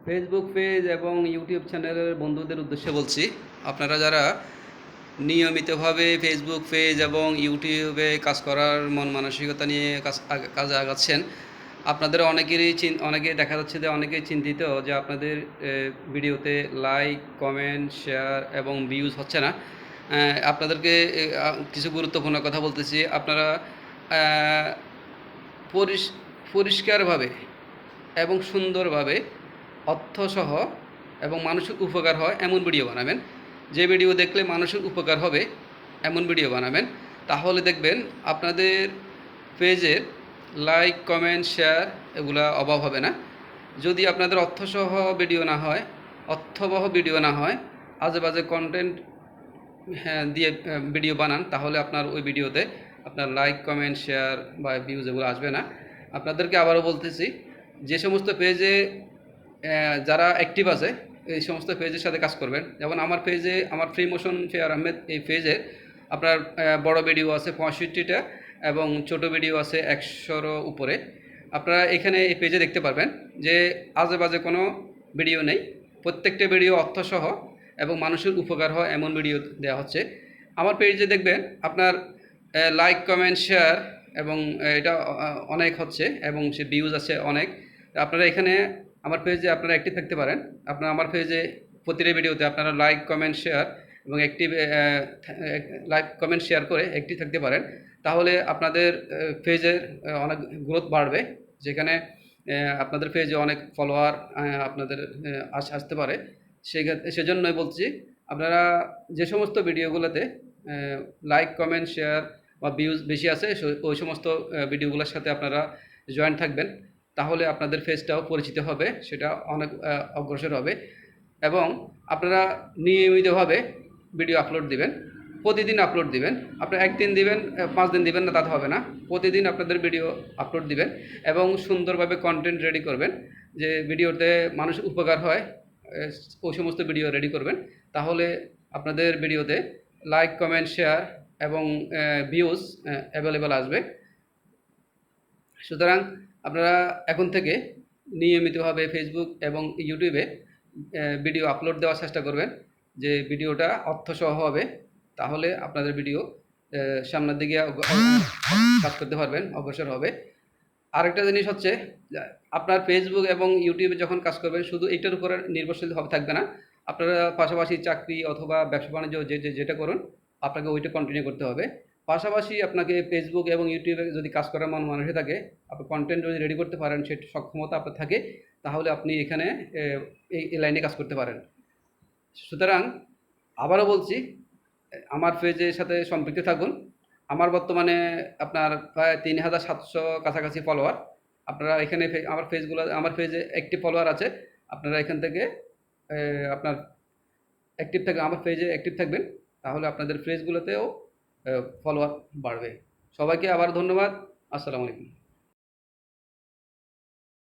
Facebook page এবং YouTube চ্যানেলের বন্ধুদের উদ্দেশ্যে বলছি, আপনারা যারা নিয়মিতভাবে ফেসবুক পেজ এবং ইউটিউবে কাজ করার মন মানসিকতা নিয়ে কাজে আগাচ্ছেন, আপনাদের অনেকেই দেখা যাচ্ছে যে অনেকেই চিন্তিত যে আপনাদের ভিডিওতে লাইক, কমেন্ট, শেয়ার এবং ভিউজ হচ্ছে না। আপনাদেরকে কিছু গুরুত্বপূর্ণ কথা বলতেছি। আপনারা পরিষ্কারভাবে এবং সুন্দরভাবে অর্থসহ এবং মানুষের উপকার হয় এমন ভিডিও বানাবেন। যে ভিডিও দেখলে মানুষের উপকার হবে এমন ভিডিও বানাবেন। তাহলে দেখবেন আপনাদের পেজের লাইক, কমেন্ট, শেয়ার এগুলা অভাব হবে না। যদি আপনাদের অর্থবহ ভিডিও না হয়, আজে বাজে কন্টেন্ট দিয়ে ভিডিও বানান, তাহলে আপনার ওই ভিডিওতে আপনার লাইক, কমেন্ট, শেয়ার বা ভিউজ এগুলো আসবে না। আপনাদেরকে আবারও বলতেছি, যে সমস্ত পেজে যারা অ্যাক্টিভ আছে এই সমস্ত পেজের সাথে কাজ করবেন। যেমন আমার পেজে, আমার ফ্রি মোশন ফেয়ার আহমেদ এই পেজে আপনার বড় ভিডিও আছে 65টা এবং ছোট ভিডিও আছে 100-রও উপরে। আপনারা এখানে এই পেজে দেখতে পারবেন যে আজে বাজে কোনো ভিডিও নেই। প্রত্যেকটা ভিডিও অর্থসহ এবং মানুষের উপকার হয় এমন ভিডিও দেওয়া হচ্ছে। আমার পেজে দেখবেন আপনার লাইক, কমেন্ট, শেয়ার এবং এটা অনেক হচ্ছে এবং সে ভিউজ আছে অনেক। আপনারা এখানে আমার পেজে আপনারা অ্যাক্টিভ থাকতে পারেন। আপনারা আমার পেজে প্রতিটা ভিডিওতে আপনারা লাইক, কমেন্ট, শেয়ার এবং লাইক, কমেন্ট, শেয়ার করে অ্যাক্টিভ থাকতে পারেন। তাহলে আপনাদের পেজের অনেক গ্রোথ বাড়বে, যেখানে আপনাদের পেজে অনেক ফলোয়ার আপনাদের আসতে পারে। সেজন্যই বলছি, আপনারা যে সমস্ত ভিডিওগুলোতে লাইক, কমেন্ট, শেয়ার বা ভিউজ বেশি আছে ওই সমস্ত ভিডিওগুলোর সাথে আপনারা জয়েন থাকবেন। তাহলে আপনাদের পেজটাও পরিচিত হবে, সেটা অনেক অগ্রসর হবে। এবং আপনারা নিয়মিতভাবে ভিডিও আপলোড দিবেন, প্রতিদিন আপলোড দিবেন। আপনারা একদিন দিবেন, 5 দিন দিবেন না, তাতে হবে না। প্রতিদিন আপনাদের ভিডিও আপলোড দিবেন এবং সুন্দরভাবে কন্টেন্ট রেডি করবেন, যে ভিডিওতে মানুষের উপকার হয় ওই সমস্ত ভিডিও রেডি করবেন। তাহলে আপনাদের ভিডিওতে লাইক, কমেন্ট, শেয়ার এবং ভিউজ অ্যাভেলেবেল আসবে। সুতরাং আপনারা এখন থেকে নিয়মিতভাবে ফেসবুক এবং ইউটিউবে ভিডিও আপলোড দেওয়ার চেষ্টা করবেন, যে ভিডিওটা অর্থসহ হবে। তাহলে আপনাদের ভিডিও সামনের দিকে কাজ করতে পারবেন, অগ্রসর হবে। আরেকটা জিনিস হচ্ছে, আপনার ফেসবুক এবং ইউটিউবে যখন কাজ করবেন শুধু এইটার উপরে নির্ভরশীল থাকবে না। আপনারা পাশাপাশি চাকরি অথবা ব্যবসা বাণিজ্য যেটা করুন, আপনাকে ওইটা কন্টিনিউ করতে হবে। পাশাপাশি আপনাকে ফেসবুক এবং ইউটিউবে যদি কাজ করার মানুষ থাকে, আপনি কন্টেন্ট যদি রেডি করতে পারেন, সে সক্ষমতা আপনার থাকে, তাহলে আপনি এখানে এই লাইনে কাজ করতে পারেন। সুতরাং আবারও বলছি, আমার পেজের সাথে সম্পৃক্ত থাকুন। আমার বর্তমানে আপনার প্রায় 3700 কাছাকাছি ফলোয়ার। আপনারা এখানে আমার পেজে অ্যাক্টিভ ফলোয়ার আছে। আপনারা এখান থেকে আপনার আমার পেজে অ্যাক্টিভ থাকবেন, তাহলে আপনাদের পেজগুলোতেও ফলোয়ার বাড়বে। সবাইকে আবার ধন্যবাদ। আসসালামু আলাইকুম।